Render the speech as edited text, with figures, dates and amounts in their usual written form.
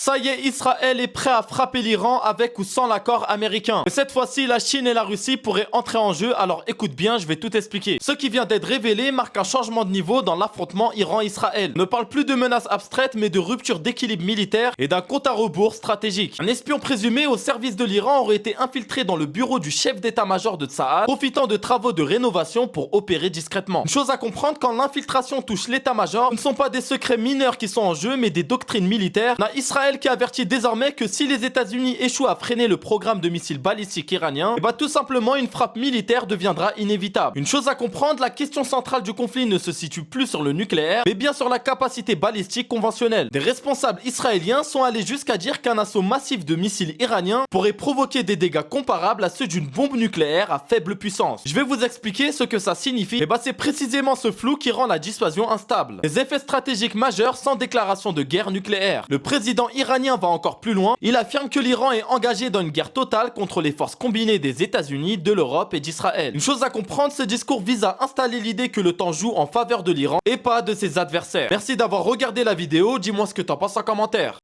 Ça y est, Israël est prêt à frapper l'Iran avec ou sans l'accord américain. Mais cette fois-ci, la Chine et la Russie pourraient entrer en jeu, alors écoute bien, je vais tout expliquer. Ce qui vient d'être révélé marque un changement de niveau dans l'affrontement Iran-Israël. On ne parle plus de menaces abstraites, mais de rupture d'équilibre militaire et d'un compte à rebours stratégique. Un espion présumé au service de l'Iran aurait été infiltré dans le bureau du chef d'état-major de Tsahal, profitant de travaux de rénovation pour opérer discrètement. Une chose à comprendre, quand l'infiltration touche l'état-major, ce ne sont pas des secrets mineurs qui sont en jeu, mais des doctrines militaires. On a Israël qui avertit désormais que si les États-Unis échouent à freiner le programme de missiles balistiques iranien, et bah tout simplement une frappe militaire deviendra inévitable. Une chose à comprendre, la question centrale du conflit ne se situe plus sur le nucléaire, mais bien sur la capacité balistique conventionnelle. Des responsables israéliens sont allés jusqu'à dire qu'un assaut massif de missiles iraniens pourrait provoquer des dégâts comparables à ceux d'une bombe nucléaire à faible puissance. Je vais vous expliquer ce que ça signifie, et bah c'est précisément ce flou qui rend la dissuasion instable. Les effets stratégiques majeurs sans déclaration de guerre nucléaire. Le président iranien va encore plus loin, il affirme que l'Iran est engagé dans une guerre totale contre les forces combinées des États-Unis, de l'Europe et d'Israël. Une chose à comprendre, ce discours vise à installer l'idée que le temps joue en faveur de l'Iran et pas de ses adversaires. Merci d'avoir regardé la vidéo, dis-moi ce que t'en penses en commentaire.